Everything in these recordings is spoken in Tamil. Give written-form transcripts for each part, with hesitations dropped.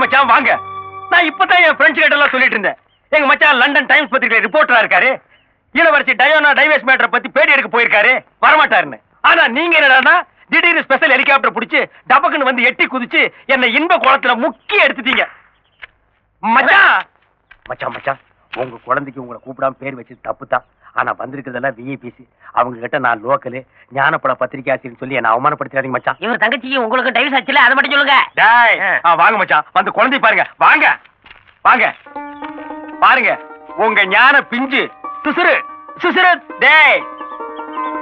மச்சான் வாங்க. நான் இப்பதான் என் ஃப்ரெண்ட்ஸ் கிட்ட எல்லாம் சொல்லிட்டு இருந்தேன். எங்க மச்சான் லண்டன் டைம்ஸ் பத்திரிகை ரிப்போர்ட்டரா இருக்காரு. இளவரசி டயோனா டைவர்ஸ் மேட்டரை பத்தி பேடி எடுக்க போயிருக்காரு, வரமாட்டாருன்னு. ஆனா நீங்க என்னடா திடீர்னு ஸ்பெஷல் ஹெலிகாப்டர் பிடிச்சு டபக்குன்னு வந்து எட்டி குதிச்சு என்ன இன்ப குளத்துல முக்கி எடுத்துட்டீங்க. மச்சான் மச்சான் மச்சான் உங்க குழந்தைக்கு உங்களை கூப்பிடாம பேர் வச்சு தப்பு தான். ஆனா வந்திருக்கிறதெல்லாம் விஐபிசி. அவங்க கிட்ட நான் லோக்கலு ஞானப்பட பத்திரிகை ஆசிரியர் சொல்லி என்ன அவமானப்படுத்தாதீங்க மச்சான். இவர் தங்கச்சிக்கு உங்களுக்கு டைவர்ஸ் ஆச்சுல, அதை மட்டும் சொல்லுங்க. டேய் வாங்க மச்சான், வந்து குழந்தை பாருங்க. வாங்க வாங்க பாருங்க உங்க ஞான பிஞ்சு சுசுரு சுசுரு. டேய்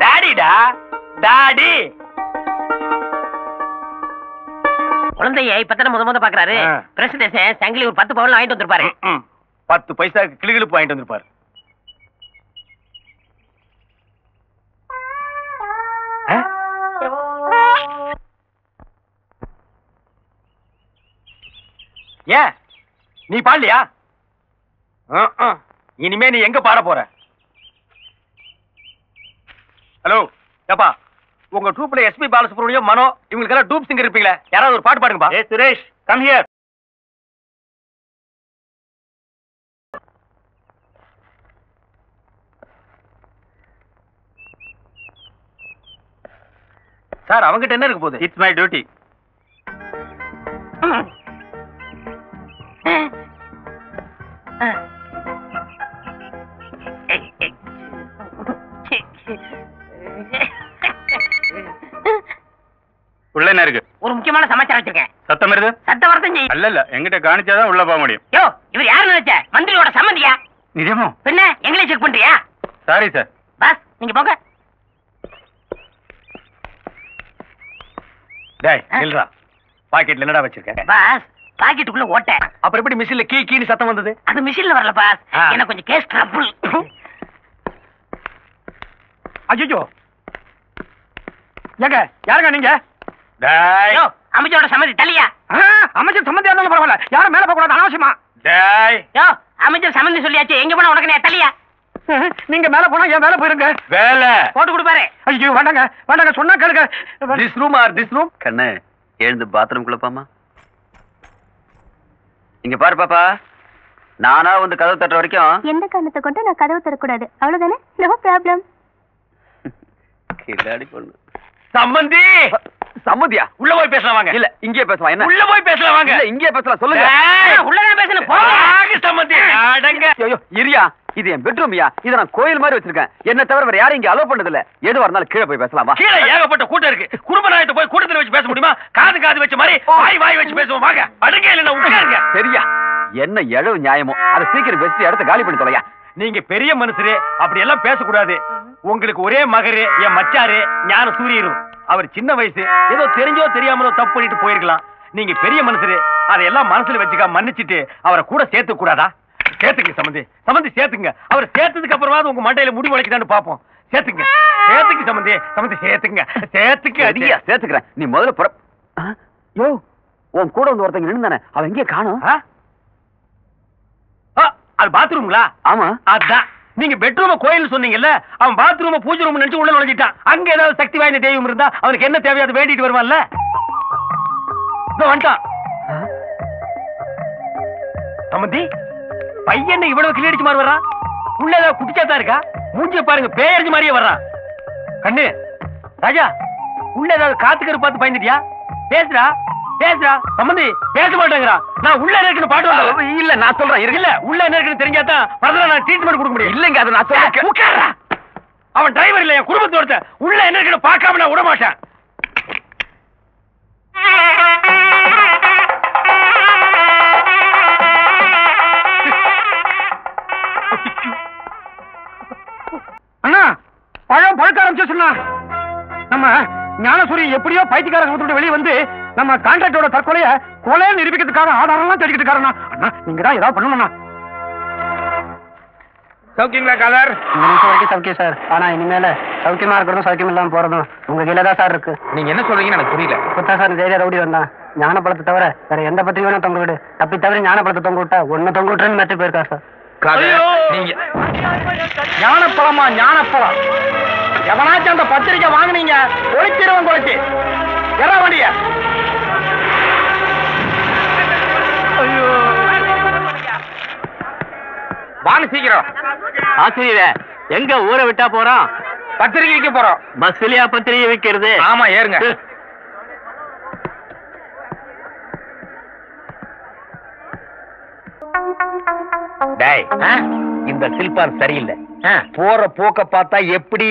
டாடிடா டாடி. குழந்தைய இப்பதான் முத பாக்குறாரு. பிரசிடன்ட் சங்கிலி ஒரு 10 பவுன் வாங்கிட்டு வந்திருப்பாரு. 10 பைசா கிளிகிழிப்பு வாங்கிட்டு வந்திருப்பாரு. ஏன் நீ பாடலையா? இனிமே நீ எங்க பாட போற? ஹலோ ஏப்பா, உங்க ட்ரூப்ல எஸ்பி பாலசுப்ரமணியம், மனோ இவங்களுக்கு எல்லாம் டூப் சிங்கர் இருப்பீங்களா? யாராவது ஒரு பாட்டு பாடுங்கப்பா. ஏ சுரேஷ் கம் ஹியர். சார் அவங்கிட்ட என்ன இருக்கு போகுது? It's my duty. உள்ள என்ன இருக்கு? ஒரு முக்கியமான சமாச்சாரம் வச்சிருக்கேன். சத்தம் வருது? சத்தம் வரதும் செய்யும். இல்ல எங்கிட்ட காணிச்சாதான் உள்ள போக முடியும். யோ இவர் யாரு நினைச்ச? மந்திரியோட சம்மந்தியா? நிஜமோ? பின்ன எங்களை செக் பண்றியா? Sorry sir. பாஸ் நீங்க போங்க. டேய் நில்றா. பாக்கெட்ல என்னடா வச்சிருக்க? பாஸ் பாக்கெட்டுக்குள்ள ஓட்ட. அப்புறம் எப்படி மிஷின்ல கீ கீனு சத்தம் வந்தது? அது மிஷின்ல வரல பாஸ், எனக்கு கொஞ்சம் கேஸ் ட்ரபிள். அய்யோ ஏங்க யாருங்க நீங்க? டேய் அமைச்சரோட சம்மதி தள்ளியா? அமைச்சர் சம்மதியா இருந்தாலும் பரவாயில்ல, யாரும் மேல போக கூடாது அனாவசியமா. டேய் யோ அமைச்சர் சம்மதி சொல்லியாச்சு, எங்க போனா உனக்கு நான் தள்ளியா? நீங்க மேல போனா ஏன் மேல போயிருங்க. வேலை போட்டு கொடுப்பாரு. ஐயோ வேண்டாங்க வேண்டாங்க, சொன்னா கேளுங்க. This room or this room. கண்ணு எழுந்து பாத்ரூம் குள்ளப்பாமா. இங்க பாரு பாப்பா, நானா வந்து கதவு தட்டுற வரைக்கும் எந்த காரணத்தை கொண்டு நான் கதவு தரக்கூடாது, அவ்வளவுதானே? No problem. கில்லாடி பொண்ணு. சம்மந்தி சம்மதியா? உள்ள போய் பேசலாம் வாங்க. இல்ல இங்கே பேசலாம். என்ன? உள்ள போய் பேசலாம் வாங்க. இல்ல இங்கே பேசலாம், சொல்லுங்க. உள்ளதான் பேசணும் போங்க. சம்மந்தி அடங்க. ஐயோ இரியா, இது என் பெட்ரூம்யா. இத நான் கோயில் மாதிரி வச்சிருக்கேன். என்ன தவிர வேற யாரும் இங்க அலோ பண்ணது இல்ல. எதுவா இருந்தாலும் கீழே போய் பேசலாமா? கீழே ஏகப்பட்ட கூட்டம் இருக்கு. குடும்ப நாயத்தை போய் கூட்டத்துல வச்சு பேச முடியுமா? காது வச்ச மாதிரி வாய் வச்சு பேசுவோம் வாங்க. அடங்க இல்ல உட்காருங்க. சரியா, என்ன எழவு நியாயமோ அதை சீக்கிரம் பேசிட்டு இடத்த காலி பண்ணி தொலையா. நீங்க பெரிய மனுஷரு, அப்படி எல்லாம் பேசக்கூடாது. உங்களுக்கு ஒரே மகரு என் மச்சாரு ஞான சூரியரும். அவர் சின்ன வயசு, ஏதோ தெரிஞ்சோ தெரியாமலோ தப்பு பண்ணிட்டு போயிருக்கலாம். நீங்க பெரிய மனுஷரு, அதையெல்லாம் மனசுல வச்சுக்க மன்னிச்சுட்டு அவரை கூட சேர்த்து கூடாதா? சேர்த்துங்க சம்பந்தி, சம்பந்தி சேர்த்துங்க. அவர் சேர்த்ததுக்கு அப்புறமா உங்க மண்டையில முடி முளைக்குதான்னு பாப்போம். சேர்த்துங்க சேர்த்துக்கு சம்பந்தி, சம்பந்தி சேர்த்துங்க சேர்த்துக்கு. அதிகா சேர்த்துக்கிறேன். நீ முதல்ல புற. யோ உன் கூட வந்து ஒருத்தங்க நின்னுதானே, அவன் எங்கே காணோம்? அது பாத்ரூம்ங்களா? ஆமா அதான். நீங்க பெட்ரூம கோயில் சொன்னீங்கல்ல, அவன் பாத்ரூம பூஜை ரூம் நினைச்சு உள்ள நுழைஞ்சிட்டான். அங்க ஏதாவது சக்தி வாய்ந்த தெய்வம் இருந்தா அவனுக்கு என்ன தேவையோ அதை வேண்டிட்டு வருவான்ல. வந்துட்டான் சம்பந்தி. பையன் இவ்வளவு கிளியடிச்சு மாதிரி வர்றான். உள்ள ஏதாவது குடிச்சாதான் இருக்கா? மூஞ்சிய பாருங்க, பேயடிச்சு மாதிரியே வர்றான். கண்ணு ராஜா, உள்ள ஏதாவது காத்துக்கரு பார்த்து பயந்துட்டியா? பேசுறா பேசுறா. சம்பந்தி பேச மாட்டேங்கிறா. நான் உள்ள இருக்குன்னு பாட்டு இல்ல நான் சொல்றேன். இல்ல உள்ள என்ன இருக்குன்னு தெரிஞ்சாதான் பரவாயில்ல நான் ட்ரீட்மெண்ட் கொடுக்க முடியும். இல்லங்க அது நான் சொல்றேன். உட்கார்றா. அவன் டிரைவர் இல்ல, என் குடும்பத்தோட. உள்ள என்ன இருக்குன்னு பார்க்காம நான் விட மாட்டேன். அண்ணா பழம் பழுக்க ஆரம்பிச்சு சொன்னா நம்ம ஞானசூரியன் எப்படியோ பைத்தியக்காரங்க வெளியே வந்து நம்ம கான்ட்ராக்டோட தற்கொலைய கொலையை நிரூபிக்கிறதுக்காக ஆதாரம்லாம் தேடிக்கிட்டு இருக்காருண்ணா. அண்ணா நீங்க தான் ஏதாவது பண்ணணும்ண்ணா. சௌக்கியங்களா காலர்? வரைக்கும் சௌக்கியம் சார். ஆனா இனிமேல சௌக்கியமா இருக்கிறதும் சௌக்கியம் இல்லாம போறதும் உங்க கையில தான் சார் இருக்கு. நீங்க என்ன சொல்றீங்கன்னு எனக்கு புரியல. இப்பதான் சார் இந்த ஏரியா ரவுடி வந்தான். ஞானப்பழத்தை தவிர வேற எந்த பத்திரிகை வேணும் தொங்க விடு, தப்பி தவிர ஞானப்பழத்தை தொங்க விட்டா ஒன்னு தொங்க விட்டுன்னு மெட்டு போயிருக்கா சார். நீங்க ஞானப்பழமா? ஞானப்பழம் எவனாச்சும் அந்த பத்திரிக்கை வாங்கினீங்க ஒழிச்சிருவன் கொலைச்சு. எறா வண்டிய வாங்க சீக்கிரம். ஆசிரியரே, எங்க ஊரை விட்டா போறோம்? பத்திரிகைக்கு போறோம். பஸ்லயா பத்திரிகை வைக்கிறது? ஆமா, ஏறுங்க. டேய், இந்த சில்பான் சரியில்லை. போற போக்க பார்த்தா எப்படி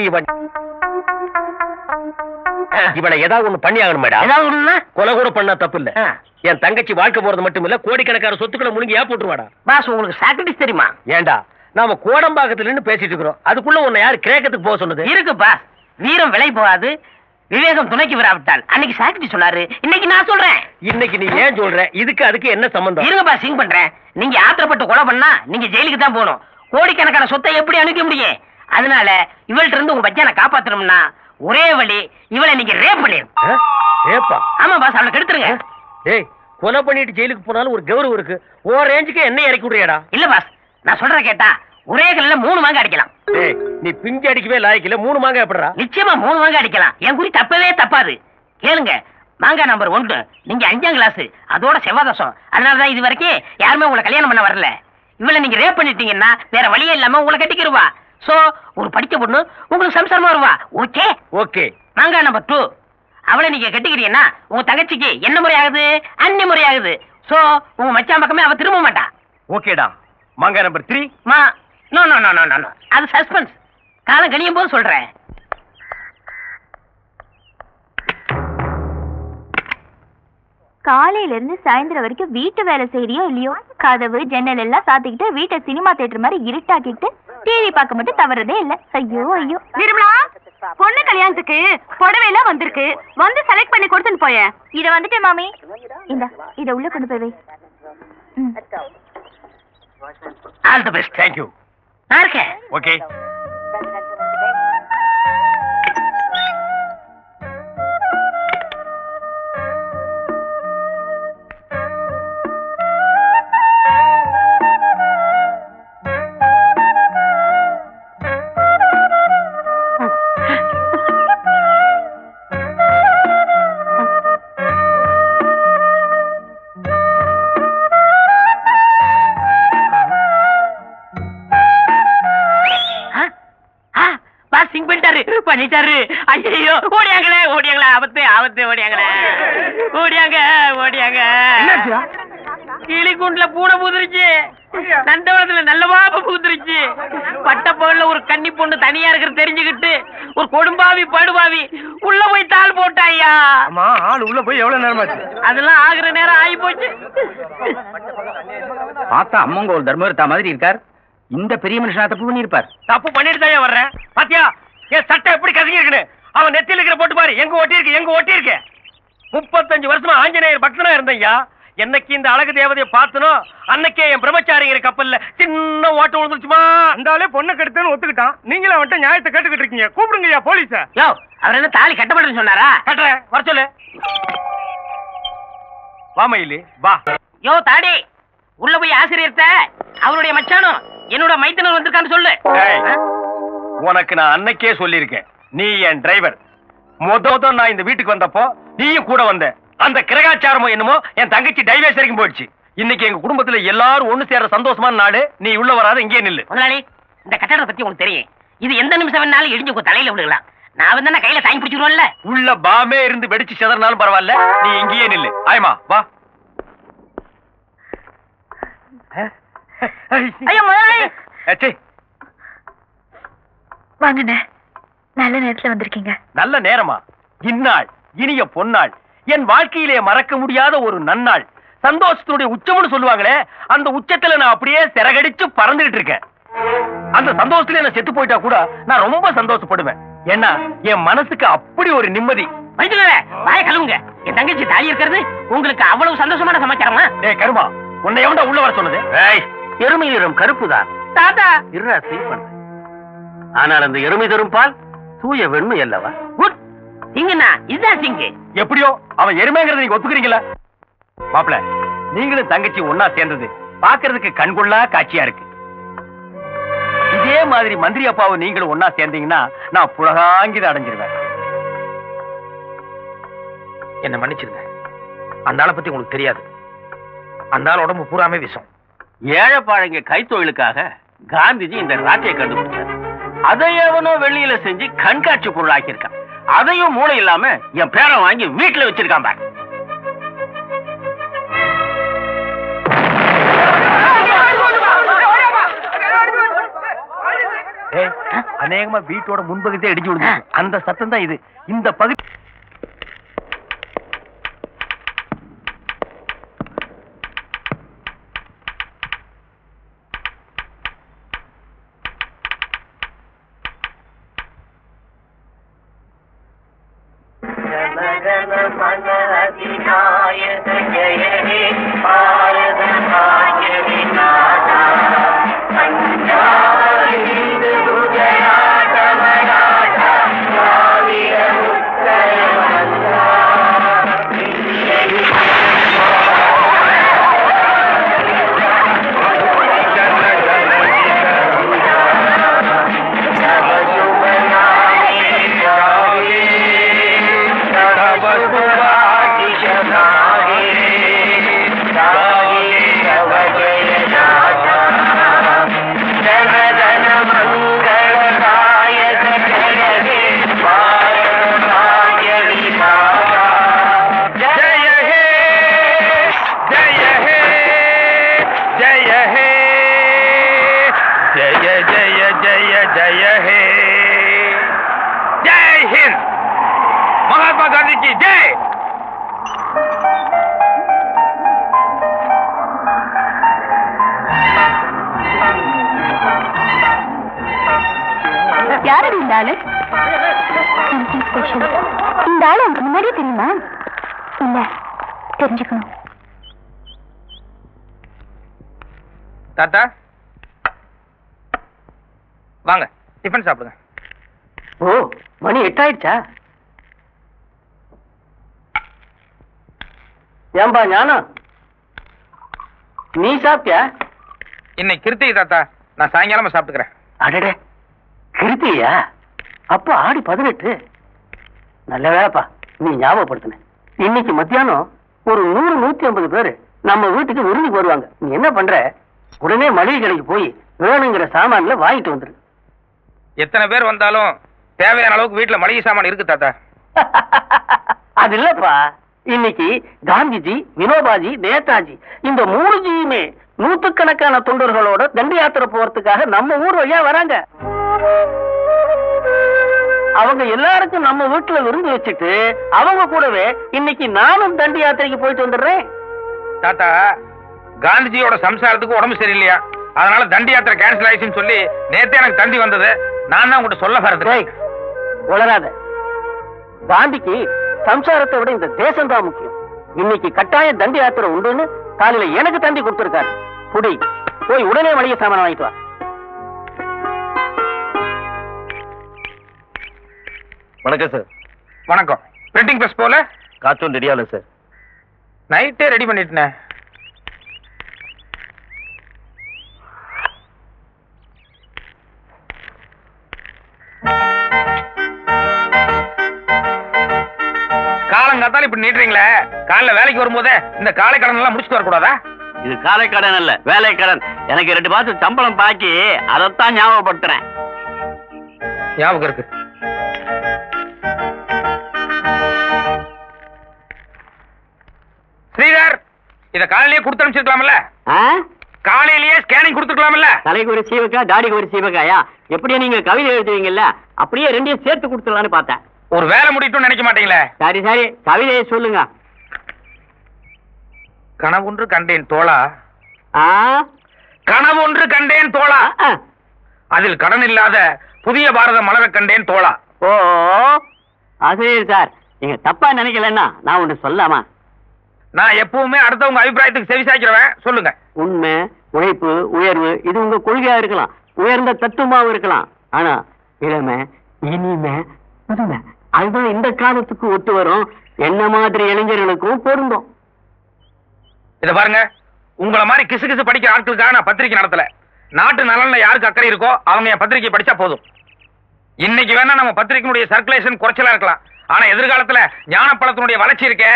இவளை ஏதாவது ஒண்ணு பண்ணி ஆகணும் மேடம். ஏதாவது ஒண்ணுன்னா கொலை கூட பண்ணா தப்பு இல்ல. என் தங்கச்சி வாழ்க்கை போறது மட்டும் இல்ல, கோடிக்கணக்கான சொத்துக்களை முழுங்கி ஏன் போட்டுருவாடா. பாஸ் உங்களுக்கு சாக்ரிட்டிஸ் தெரியுமா? ஏண்டா, நாம கோடம்பாக்கத்துல நின்னு பேசிட்டு இருக்கிறோம், அதுக்குள்ள உன்னை யாரு கிரேக்கத்துக்கு போக சொன்னது? இருக்கு பாஸ், வீரம் விலை போகாது, விவேகம் துணைக்கு வராவிட்டால். அன்னைக்கு சாக்ரிட்டி சொன்னாரு, இன்னைக்கு நான் சொல்றேன். இன்னைக்கு நீ ஏன் சொல்ற? இதுக்கு அதுக்கு என்ன சம்பந்தம்? இருங்க பாஸ், சிங் பண்றேன். நீங்க ஆத்திரப்பட்டு கொலை பண்ணா நீங்க ஜெயிலுக்கு தான் போகணும். கோடிக்கணக்கான சொத்தை எப்படி அனுப்ப முடியும்? அதனால இவள்கிட்ட இருந்து உங்க பச்சான காப்பாத்தணும்னா ஒரே வழி, இவளை நீங்க ரேப் பண்ணிரு. ரேப்பா? ஆமா பாஸ், அவளை கெடுத்துருங்க. டேய், கொலை பண்ணிட்டு ஜெயிலுக்கு போனாலும் ஒரு கௌரவம் இருக்கு. ஓ ரேஞ்சுக்கு என்ன இறக்கி விடுறியாடா? இல்ல பாஸ், நான் சொல்ற கேட்டா ஒரே கல்ல 3 மாங்க அடிக்கலாம். டேய், நீ பிஞ்சு அடிக்கவே லாய்க்கல, 3 மாங்க எப்படிடா? நிச்சயமா 3 மாங்க அடிக்கலாம். என் குறி தப்பவே தப்பாது. கேளுங்க, மாங்கா நம்பர் 1, நீங்க 5ஆம் கிளாஸ், அதோட செவ்வாதசம். அதனாலதான் இது வரைக்கும் யாருமே உங்களை கல்யாணம் பண்ண வரல. இவளை நீங்க ரேப் பண்ணிட்டீங்கன்னா வேற வழியே இல்லாம உங்களை கட்டிக்கிருவா. சோ ஒரு படிச்ச பொண்ணு உங்களுக்கு சம்சாரமா வருவா. Okay okay. மாங்கா நம்பர் 2, அவளை நீங்க கட்டிக்கிறீங்கன்னா உங்க தங்கச்சிக்கு என்ன முறை ஆகுது? அந்நிய முறை ஆகுது. சோ உங்க மச்சான் பக்கமே அவ திரும்ப மாட்டா. ஓகேடா. மாங்கா number 3? No no no no no, அது சஸ்பென்ஸ். காலம் கழியும் போது சொல்றேன். காலையில இருந்து சாயந்தரம் வரைக்கும் வீட்டு வேலை செய்யறியோ இல்லையோ, கதவு ஜன்னல் எல்லாம் சாத்திக்கிட்டு வீட்டை சினிமா தியேட்டர் மாதிரி இருட்டாக்கிட்டு டிவி பார்க்க மட்டும் தவறதே இல்ல. ஐயோ ஐயோ. நிர்மலா, பொண்ணு கல்யாணத்துக்கு புடவை எல்லாம் வந்திருக்கு, வந்து செலக்ட் பண்ணி கொடுத்துட்டு போய. இத வந்துட்டேன் மாமி. இந்த இத உள்ள கொண்டு போய் வை. All the best. Thank you. நான் இருக்கேன். ஓகே. சிங் பண்ணிட்டாரு. ஐயோ, ஓடியாங்களே ஓடியாங்களே, ஆபத்து ஆபத்து, ஓடியாங்களே ஓடியாங்க ஓடியாங்க. கிளிக்குண்டுல பூனை பூத்துருச்சு, நந்தவனத்துல நல்ல பாப்ப பூத்துருச்சு. பட்டப்பகல்ல ஒரு கன்னி பொண்ணு தனியா இருக்கிறது தெரிஞ்சுக்கிட்டு ஒரு கொடும்பாவி படுபாவி உள்ள போய் தாள் போட்டாயா. ஆமா, ஆள் உள்ள போய் எவ்வளவு நேரமா ஆச்சு? அதெல்லாம் ஆகுற நேரம் ஆகி போச்சு. பார்த்தா அம்மங்கோல் தர்மவர்த்தா மாதிரி இருக்கார். இந்த பெரிய மனுஷனா தப்பு பண்ணிருப்பார். தப்பு பண்ணிட்டு தான் வர்றேன். பாத்தியா என் சட்டை எப்படி கசங்கி இருக்குன்னு? அவன் நெத்தில இருக்கிற போட்டு பாரு, எங்க ஒட்டி இருக்கு எங்க ஒட்டி இருக்கு. 35 வருஷமா ஆஞ்சநேயர் பக்தனா இருந்தையா. என்னைக்கு இந்த அழகு தேவதையை பார்த்தனோ அன்னைக்கே என் பிரம்மச்சாரிங்கிற கப்பல்ல சின்ன ஓட்ட விழுந்துருச்சுமா. அந்தாலே பொண்ணை கெடுத்தேன்னு ஒத்துக்கிட்டான். நீங்களும் அவன்கிட்ட நியாயத்தை கேட்டுக்கிட்டு இருக்கீங்க. கூப்பிடுங்கய்யா போலீஸ. யோ, அவர் என்ன தாலி கட்டப்படுன்னு சொன்னாரா? கட்டுறேன், வர சொல்லு. வா மயிலு வா. யோ தாடி, உள்ள போய் ஆசிரியர்ட்ட அவருடைய மச்சானும் என்னோட மைத்தனர் வந்திருக்கான்னு சொல்லு. உனக்கு நான் அன்னைக்கே சொல்லியிருக்கேன், நீ என் டிரைவர். மொதல் நான் இந்த வீட்டுக்கு வந்தப்போ நீயும் கூட வந்த. அந்த கிரகாச்சாரமோ என்னமோ என் தங்கச்சி டைவர்ஸ் வரைக்கும் போயிடுச்சு. இன்னைக்கு எங்க குடும்பத்துல எல்லாரும் ஒண்ணு சேர சந்தோஷமான நாடு. நீ உள்ள வராத, இங்கே நில்லு. முதலாளி, இந்த கட்டடத்தை பத்தி உங்களுக்கு தெரியும். இது எந்த நிமிஷம் வேணாலும் இடிஞ்சு உங்க தலையில விழுகலாம். நான் வந்து கையில தாங்கி பிடிச்சிருவோம்ல. உள்ள பாமே இருந்து வெடிச்சு செதறினாலும் பரவாயில்ல, நீ இங்கேயே நில்லு. ஆயமா வா. ஐயோ முதலாளி. வாங்கண்ணே, நல்ல நேரத்துல வந்திருக்கீங்க. நல்ல நேரமா? இந்நாள் இனிய பொன்னாள், என் வாழ்க்கையிலே மறக்க முடியாத ஒரு நன்னாள். சந்தோஷத்துடைய உச்சம்னு சொல்லுவாங்களே, அந்த உச்சத்துல நான் அப்படியே சிறகடிச்சு பறந்துகிட்டு இருக்கேன். அந்த சந்தோஷத்துல என்ன செத்து போயிட்டா கூட நான் ரொம்ப சந்தோஷப்படுவேன். ஏன்னா என் மனசுக்கு அப்படி ஒரு நிம்மதி. வாய கழுவுங்க. என் தங்கச்சி தாலி இருக்கிறது உங்களுக்கு அவ்வளவு சந்தோஷமான சமாச்சாரமா? ஏய் கருமா, உன்னை எவன்டா உள்ள வர சொன்னது? எருமை நிறம் கருப்புதான். தாத்தா இருடா, சீல் பண்ண. ஆனால் அந்த எருமை தரும் பால் தூய வெண்மை அல்லவா? குட் சிங்கண்ணா, இதுதான் சிங்கு. எப்படியோ அவன் எருமைங்கிறத நீங்க ஒத்துக்கிறீங்களா? மாப்பிள, நீங்களும் தங்கச்சி ஒன்னா சேர்ந்தது பாக்குறதுக்கு கண்கொள்ளா காட்சியா இருக்கு. இதே மாதிரி மந்திரி அப்பாவும் நீங்களும் ஒன்னா சேர்ந்தீங்கன்னா நான் புலகாங்கித அடைஞ்சிருவேன். என்ன மன்னிச்சிருங்க. அந்த ஆளை பத்தி உங்களுக்கு தெரியாது. அந்த ஆள் உடம்பு பூராமே விஷம். ஏழைப்பாழைங்க கைத்தொழிலுக்காக காந்திஜி இந்த ராட்டியை கண்டுபிடிச்சாரு. அதை எவனோ வெளியில செஞ்சு கண்காட்சி பொருள் ஆக்கியிருக்கான். அதையும் மூளை இல்லாம என் பேரை வாங்கி வீட்டுல வச்சிருக்கான் பாரு. அநேகமா வீட்டோட முன்பகுதியே இடிச்சு விடுங்க. அந்த சத்தம் தான் இது. இந்த பகுதி महात्मा गांधी की जय। யார் இந்த ஆளு? இந்த ஆளு உனக்கு முன்னாடியே தெரியுமா? இல்ல, தெரிஞ்சுக்கணும். தாத்தா வாங்க டிஃபன் சாப்பிடுங்க. ஓ, மணி 8 ஆயிடுச்சா? ஏம்பா ஞானம், நீ சாப்பிட்டியா? இன்னைக்கு கிருத்திகை தாத்தா, நான் சாயங்காலமா சாப்பிட்டுக்கிறேன். அடடே, கிருத்தியா? அப்ப ஆடி 18. நல்ல வேலைப்பா நீ ஞாபகப்படுத்தின. இன்னைக்கு மத்தியானம் ஒரு 100-150 பேரு நம்ம வீட்டுக்கு விருந்துக்கு வருவாங்க. நீ என்ன பண்ற, உடனே மளிகை கடைக்கு போய் வேணுங்கிற சாமான்ல வாங்கிட்டு வந்துரு. எத்தனை பேர் வந்தாலும் தேவையான அளவுக்கு வீட்டுல மளிகை சாமான் இருக்கு தாத்தா. அது இல்லப்பா, இன்னைக்கு காந்திஜி, வினோபாஜி, நேதாஜி இந்த 3 ஜியுமே நூற்றுக்கணக்கான தொண்டர்களோட தண்டி யாத்திரை போறதுக்காக நம்ம ஊர் வழியா வராங்க. அவங்க எல்லாருக்கும் நம்ம வீட்டுல விருந்து வச்சுட்டு அவங்க கூடவே இன்னைக்கு நானும் தண்டி யாத்திரைக்கு போயிட்டு வந்துடுறேன். தாத்தா, காந்திஜியோட சம்சாரத்துக்கு உடம்பு சரியில்லையா, அதனால தண்டி யாத்திரை கேன்சல் ஆயிடுச்சுன்னு சொல்லி நேத்தே எனக்கு தண்டி வந்தது. நான் தான் உங்கள்கிட்ட சொல்ல வரது. உளராத. காந்திக்கு சம்சாரத்தை விட இந்த தேசம் தான் முக்கியம். இன்னைக்கு கட்டாய தண்டி யாத்திரை உண்டுன்னு காலையில எனக்கு தண்டி கொடுத்திருக்காரு. புடி, போய் உடனே மளிகை சாமான வாங்கிட்டு வா. வணக்கம் சார். வணக்கம். பிரிண்டிங் பிரஸ் போல கார்ட்டூன் ரெடியால சார். நைட்டே ரெடி பண்ணிட்டேன். காலங்காத்தால இப்படி நீட்டுறீங்களே, காலைல வேலைக்கு வரும்போதே இந்த காலை கடன் எல்லாம் முடிச்சுட்டு வரக்கூடாதா? இது காலை கடன் அல்ல, வேலை கடன். எனக்கு 2 மாசம் சம்பளம் பாக்கி, அதைத்தான் ஞாபகப்படுத்துறேன். ஞாபகம் இருக்கு. ஸ்ரீதர், இத காலையிலேயே கொடுத்து அனுப்பிச்சிருக்கலாம்ல? காலையிலேயே ஸ்கேனிங் கொடுத்துக்கலாம்ல? தலைக்கு ஒரு சீவக்கா, தாடிக்கு ஒரு சீவக்காயா? எப்படியா நீங்க கவிதை எழுதுவீங்கல்ல, அப்படியே 2ஐயும் சேர்த்து கொடுத்துடலான்னு பார்த்தேன். ஒரு வேலை முடியட்டும் நினைக்க மாட்டீங்களே? சரி சரி, கவிதையை சொல்லுங்க. கனவொன்று கண்டேன் தோழா, ஆ? கனவொன்று கண்டேன் தோழா, அதில் கடன் இல்லாத புதிய பாரதம் மலர கண்டேன் தோழா. ஓ, அது சார், நீங்க தப்பா நினைக்கலன்னா நான் ஒன்று சொல்லாமா? நான் எப்பவுமே அடுத்தவங்க அபிப்பிராயத்துக்கு செவிசாய்க்கிறவன். சொல்லுங்க. உண்மை, உழைப்பு, உயர்வு இது உங்க கொள்கையா இருக்கலாம், உயர்ந்த தத்துவமாவும் இருக்கலாம். ஆனா இளமை, இனிமை, புதுமை அதுதான் இந்த காலத்துக்கு ஒத்து வரும். என்ன மாதிரி இளைஞர்களுக்கும் பொருந்தும். இத பாருங்க, உங்களை மாதிரி கிசு கிசு படிக்கிற ஆட்களுக்காக நான் பத்திரிக்கை நடத்தல. நாட்டு நலன்ல யாருக்கு அக்கறை இருக்கோ அவங்க என் பத்திரிக்கை படிச்சா போதும். இன்னைக்கு வேணா நம்ம பத்திரிக்கையினுடைய சர்க்குலேஷன் குறைச்சலா இருக்கலாம், ஆனா எதிர்காலத்துல ஞானப்பழத்தினுடைய வளர்ச்சி இருக்க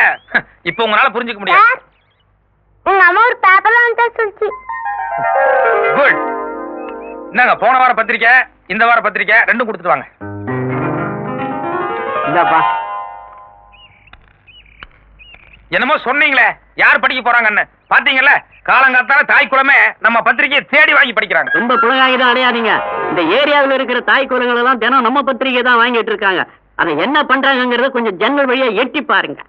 இப்ப உங்களால புரிஞ்சுக்க முடியாது. எங்க அம்மா ஒரு பேப்பர்ல வந்து சொல்லிச்சு. குட். என்னங்க போன வார பத்திரிக்கை இந்த வார பத்திரிக்கை ரெண்டும் கொடுத்துட்டு வாங்க. இந்தாப்பா. என்னமோ சொன்னீங்களே யார் படிக்க போறாங்கன்னு பாத்தீங்கல்ல, காலங்காத்தால தாய் குலமே நம்ம பத்திரிக்கையை தேடி வாங்கி படிக்கிறாங்க. ரொம்ப புலகாகி தான் அடையாதீங்க. இந்த ஏரியாவில் இருக்கிற தாய் குலங்கள் எல்லாம் தினம் நம்ம பத்திரிகை தான் வாங்கிட்டு இருக்காங்க. அதை என்ன பண்றாங்கிறத கொஞ்சம் ஜன்னல் வழியா எட்டி பாருங்க.